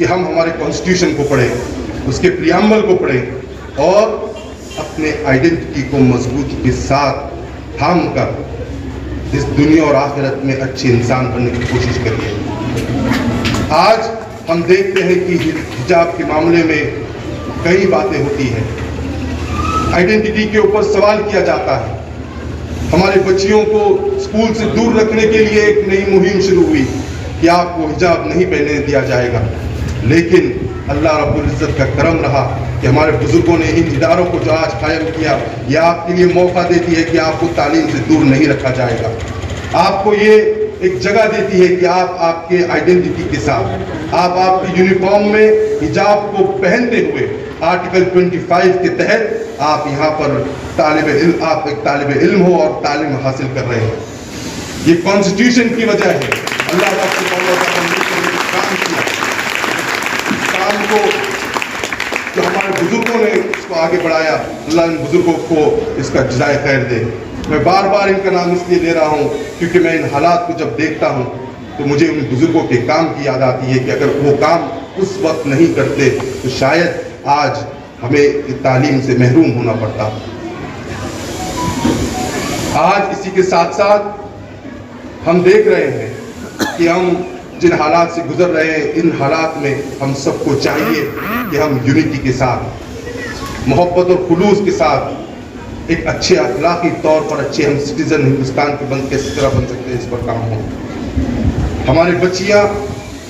کہ ہم ہمارے کانسٹیٹیوشن کو پڑھیں، اس کے پریامبل کو پڑھیں اور اپنے آئیڈینٹی کو مضبوطی کے ساتھ تھام کر اس دنیا اور آخرت میں اچھے انسان بننے کی کوشش کریے۔ آج ہم دیکھتے ہیں کہ حجاب کے معاملے میں کئی باتیں ہوتی ہیں، آئیڈینٹی کے اوپر سوال کیا جاتا ہے۔ ہمارے بچیوں کو اسکول سے دور رکھنے کے لیے ایک نئی مہم شروع ہوئی کہ آپ کو حجاب نہیں پہننے دیا جائے گا، لیکن اللہ رب العزت کا کرم رہا کہ ہمارے بزرگوں نے ان اداروں کو جو آج قائم کیا، یہ آپ کے لیے موقع دیتی ہے کہ آپ کو تعلیم سے دور نہیں رکھا جائے گا، آپ کو یہ ایک جگہ دیتی ہے کہ آپ کے آئیڈینٹی کے ساتھ آپ کی یونیفارم میں حجاب کو پہنتے ہوئے آرٹیکل 25 کے تحت آپ یہاں پر آپ ایک طالب علم ہو اور تعلیم حاصل کر رہے ہیں۔ یہ کانسٹیٹیوشن کی وجہ ہے، اللہ سبحانہ و تعالیٰ نے کام کیا، اس کام کو جو ہمارے بزرگوں نے اس کو آگے بڑھایا، اللہ ان بزرگوں کو اس کا جزائے خیر دے۔ میں بار بار ان کا نام اس لیے لے رہا ہوں کیونکہ میں ان حالات کو جب دیکھتا ہوں تو مجھے ان بزرگوں کے کام کی یاد آتی ہے کہ اگر وہ کام اس وقت نہیں کرتے تو شاید آج ہمیں تعلیم سے محروم ہونا پڑتا۔ آج اسی کے ساتھ ساتھ ہم دیکھ رہے ہیں کہ ہم جن حالات سے گزر رہے ہیں، ان حالات میں ہم سب کو چاہیے کہ ہم یونٹی کے ساتھ، محبت اور خلوص کے ساتھ ایک اچھے اخلاقی طور پر اچھے ہم سٹیزن ہندوستان کے کس طرح بن سکتے ہیں، اس پر کام ہو۔ ہماری بچیاں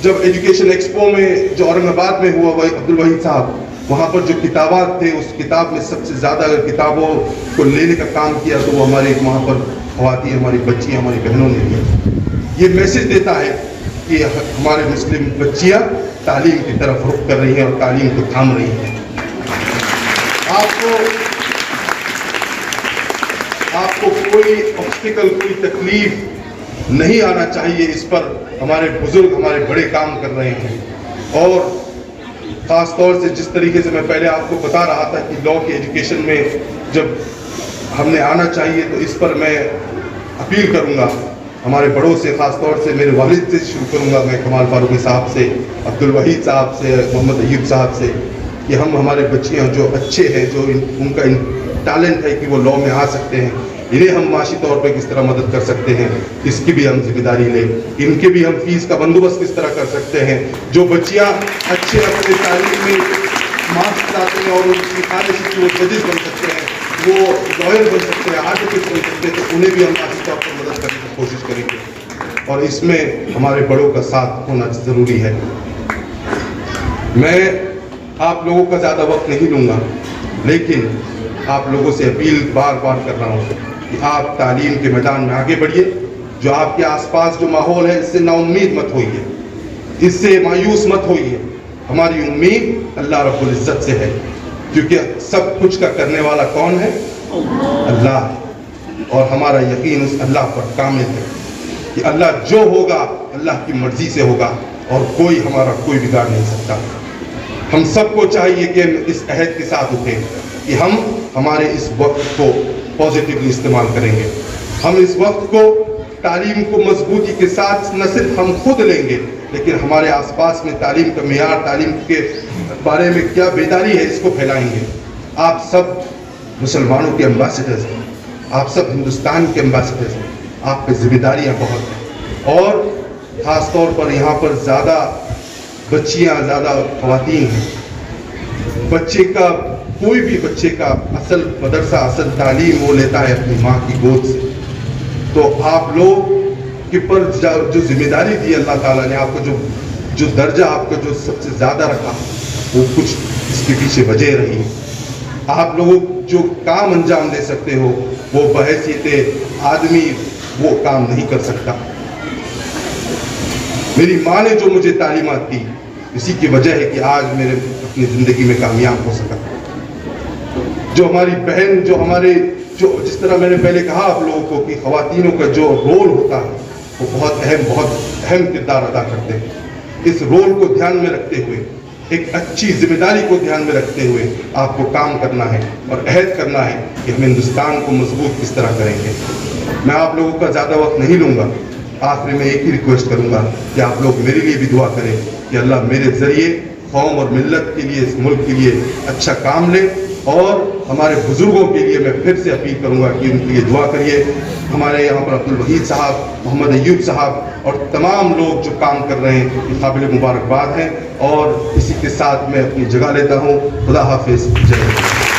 جب ایجوکیشن ایکسپو میں جو اورنگ آباد میں ہوا، عبدالوحید صاحب وہاں پر جو کتابات تھے، اس کتاب میں سب سے زیادہ اگر کتابوں کو لینے کا کام کیا تو وہ ہمارے وہاں پر خواتین، ہماری بچیاں، ہماری بہنوں نے لیا۔ یہ میسج دیتا ہے کہ ہمارے مسلم بچیاں تعلیم کی طرف رخ کر رہی ہیں اور تعلیم کو تھام رہی ہیں۔ آپ کو کوئی آبسٹیکل، کوئی تکلیف نہیں آنا چاہیے، اس پر ہمارے بزرگ، ہمارے بڑے کام کر رہے ہیں۔ اور خاص طور سے جس طریقے سے میں پہلے آپ کو بتا رہا تھا کہ لاء کی ایجوکیشن میں جب ہم نے آنا چاہیے، تو اس پر میں اپیل کروں گا ہمارے بڑوں سے، خاص طور سے میرے والد سے شروع کروں گا، میں کمال فاروقی صاحب سے، عبدالوحید صاحب سے، محمد ایوب صاحب سے، کہ ہم ہمارے بچیاں جو اچھے ہیں، جو ان کا ٹیلنٹ ہے کہ وہ لاء میں آ سکتے ہیں، انہیں ہم معاشی طور پہ کس طرح مدد کر سکتے ہیں، اس کی بھی ہم ذمہ داری لیں۔ ان کے بھی ہم فیس کا بندوبست کس طرح کر سکتے ہیں۔ جو بچیاں اچھے اپنے تعلیم میں مارکس لاتے ہیں اور ان کی خواہش ہے کہ وہ ججز بن سکتے ہیں، وہ لائر بن سکتے ہیں، آرٹیکلس بن سکتے ہیں، تو انہیں بھی ہم معاشی طور پر مدد کرنے کی کوشش کریں گے، اور اس میں ہمارے بڑوں کا ساتھ ہونا ضروری ہے۔ میں آپ لوگوں کا زیادہ وقت نہیں لوں گا، لیکن آپ لوگوں سے اپیل بار بار کر رہا ہوں کہ آپ تعلیم کے میدان میں آگے بڑھیے۔ جو آپ کے آس پاس جو ماحول ہے، اس سے نا امید مت ہوئیے، اس سے مایوس مت ہوئیے۔ ہماری امید اللہ رب العزت سے ہے، کیونکہ سب کچھ کا کرنے والا کون ہے؟ اللہ، اور ہمارا یقین اس اللہ پر کامل ہے کہ اللہ جو ہوگا اللہ کی مرضی سے ہوگا، اور کوئی ہمارا کوئی بگاڑ نہیں سکتا۔ ہم سب کو چاہیے کہ ہم اس عہد کے ساتھ اٹھیں کہ ہم ہمارے اس وقت کو پازیٹیولی استعمال کریں گے۔ ہم اس وقت کو تعلیم کو مضبوطی کے ساتھ نہ صرف ہم خود لیں گے، لیکن ہمارے آس پاس میں تعلیم کا معیار، تعلیم کے بارے میں کیا بیداری ہے، اس کو پھیلائیں گے۔ آپ سب مسلمانوں کے ایمبیسڈرز ہیں، آپ سب ہندوستان کے ایمبیسڈرز ہیں، آپ پہ ذمہ داریاں بہت ہیں، اور خاص طور پر یہاں پر زیادہ بچیاں، زیادہ خواتین ہیں۔ بچے کا، کوئی بھی بچے کا اصل مدرسہ، اصل تعلیم وہ لیتا ہے اپنی ماں کی گود سے۔ تو آپ لوگ کے پر جو ذمہ داری دی اللہ تعالیٰ نے آپ کو، جو درجہ آپ کا جو سب سے زیادہ رکھا، وہ کچھ اس کے پیچھے وجہ رہی۔ آپ لوگ جو کام انجام دے سکتے ہو، وہ بحیثیت آدمی وہ کام نہیں کر سکتا۔ میری ماں نے جو مجھے تعلیمات دی، اسی کی وجہ ہے کہ آج میرے اپنی زندگی میں کامیاب ہو سکا۔ جو ہماری بہن، جو جس طرح میں نے پہلے کہا آپ لوگوں کو کہ خواتینوں کا جو رول ہوتا ہے وہ بہت اہم کردار ادا کرتے ہیں۔ اس رول کو دھیان میں رکھتے ہوئے، ایک اچھی ذمہ داری کو دھیان میں رکھتے ہوئے آپ کو کام کرنا ہے اور عہد کرنا ہے کہ ہم ہندوستان کو مضبوط کس طرح کریں گے۔ میں آپ لوگوں کا زیادہ وقت نہیں لوں گا، آخر میں ایک ہی ریکویسٹ کروں گا کہ آپ لوگ میرے لیے بھی دعا کریں کہ اللہ میرے ذریعے قوم اور ملت کے لیے، اس ملک کے لیے اچھا کام لے. اور ہمارے بزرگوں کے لیے میں پھر سے اپیل کروں گا کہ ان کے لیے دعا کریے. ہمارے یہاں پر عبدالوحید صاحب، محمد ایوب صاحب اور تمام لوگ جو کام کر رہے ہیں یہ قابل مبارکباد ہیں. اور اسی کے ساتھ میں اپنی جگہ لیتا ہوں. خدا حافظ. جے ہند.